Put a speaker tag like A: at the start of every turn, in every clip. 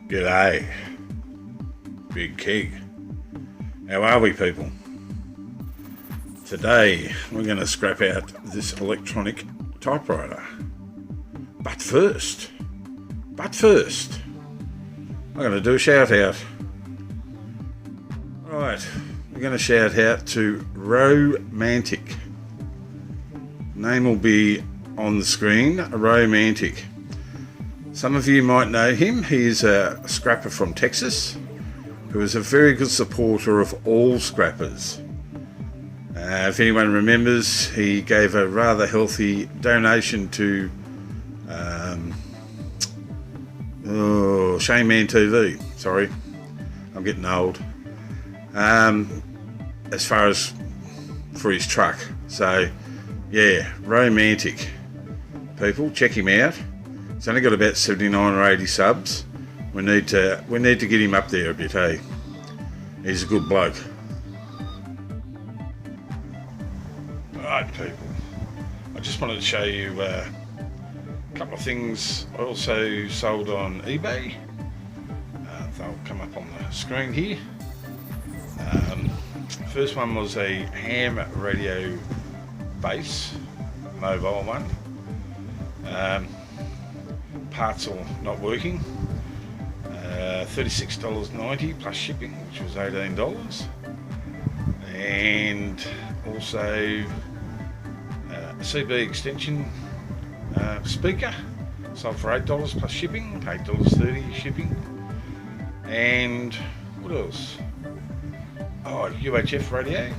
A: G'day, Big Keg. How are we, people? Today we're going to scrap out this electronic typewriter. But first, I'm going to do a shout out. Right, we're going to shout out to Romantic. Name will be on the screen, Romantic. Some of you might know him. He's a scrapper from Texas who is a very good supporter of all scrappers. If anyone remembers, he gave a rather healthy donation to Shane Man TV. Sorry, I'm getting old. As far as for his truck. So, yeah, Romantic. People, check him out. He's only got about 79 or 80 subs. We need to get him up there a bit, hey? He's a good bloke. Right, people. I just wanted to show you a couple of things I also sold on eBay. They'll come up on the screen here. First one was a ham radio base, mobile one. Parts are not working. $36.90 plus shipping, which was $18. And also a CB extension speaker, sold for $8 plus shipping, $8.30 shipping. And what else? Oh, UHF radio,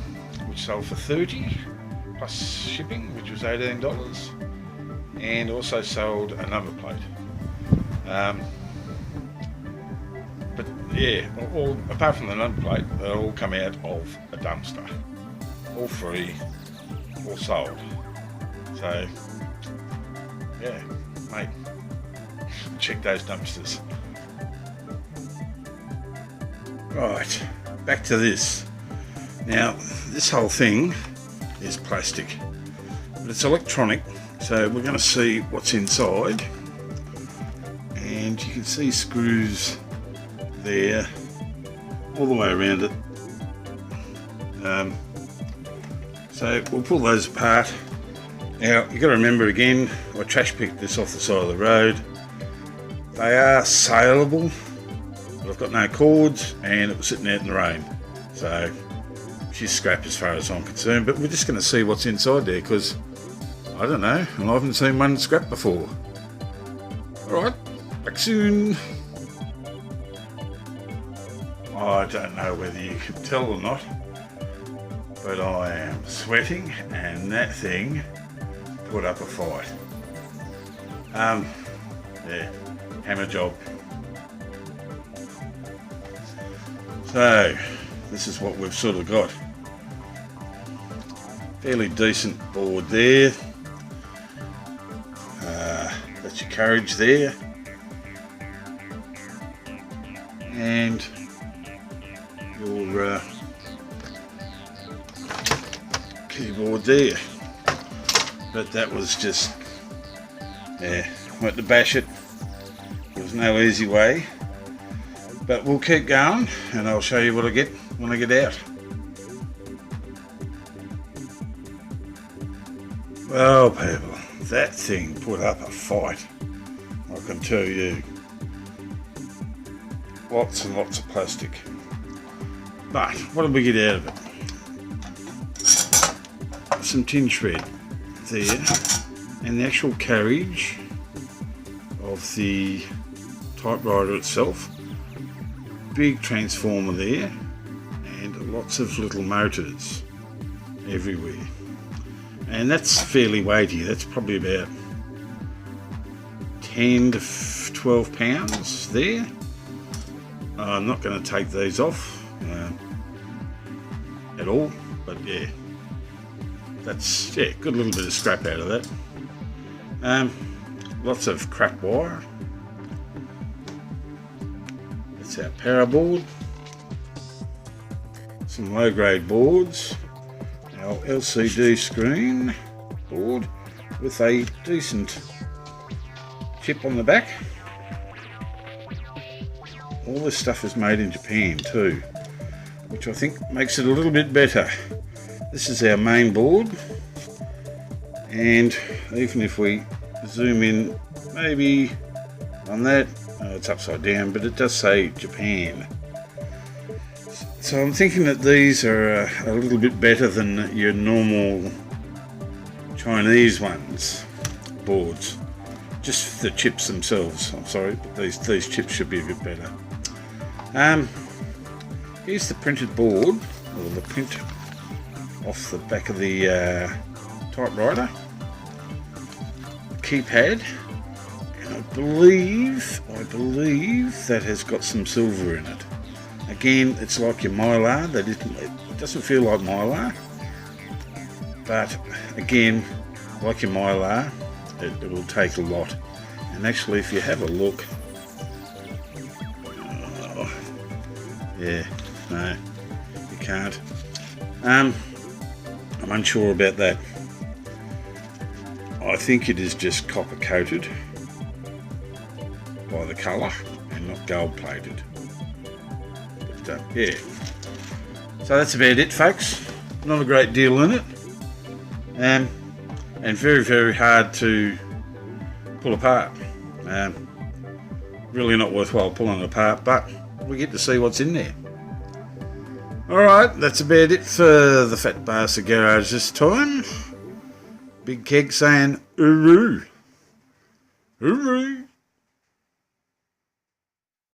A: which sold for $30 plus shipping, which was $18. And also sold a number plate. But yeah, all apart from the number plate, they all come out of a dumpster, all free, all sold. So yeah, mate, check those dumpsters. Right, back to this. Now, this whole thing is plastic, but it's electronic. So we're going to see what's inside, and you can see screws there all the way around it. So we'll pull those apart. Now you've got to remember again, I trash picked this off the side of the road. They are saleable, but I've got no cords and it was sitting out in the rain. So she's scrap as far as I'm concerned, but we're just going to see what's inside there because I don't know, and I haven't seen one scrap before. Alright, back soon. I don't know whether you can tell or not, but I am sweating and that thing put up a fight. Yeah, hammer job. So, this is what we've sort of got. Fairly decent board there. That's your carriage there, and your keyboard there. But that was just, yeah, went to bash it. There was no easy way, but we'll keep going and I'll show you what I get when I get out. Well, people, that thing put up a fight, I can tell you. Lots and lots of plastic. But what did we get out of it? Some tin shred there, and the actual carriage of the typewriter itself. Big transformer there, and lots of little motors everywhere. And that's fairly weighty. That's probably about 10 to 12 pounds there. I'm not going to take these off at all, but yeah, that's, yeah, good little bit of scrap out of that. Lots of crap wire. That's our power board. Some low grade boards. Our LCD screen board with a decent chip on the back. all this stuff is made in Japan too, which I think makes it a little bit better. This is our main board, and even if we zoom in maybe on that, oh, it's upside down, but it does say Japan. So I'm thinking that these are a little bit better than your normal Chinese boards. Just the chips themselves, I'm sorry, but these chips should be a bit better. Here's the printed board, or the print off the back of the typewriter. Keypad, and I believe that has got some silver in it. Again, it's like your Mylar. It doesn't feel like Mylar, but again, like your Mylar, it will take a lot. And actually, if you have a look, yeah, no, you can't. I'm unsure about that. I think it is just copper coated by the colour and not gold plated. But yeah, so that's about it, folks. Not a great deal in it, and very, very hard to pull apart. Really not worthwhile pulling it apart, but we get to see what's in there. Alright, that's about it for the Fat Bastard Garage this time. Big Keg saying, "Hooroo! Hooroo!"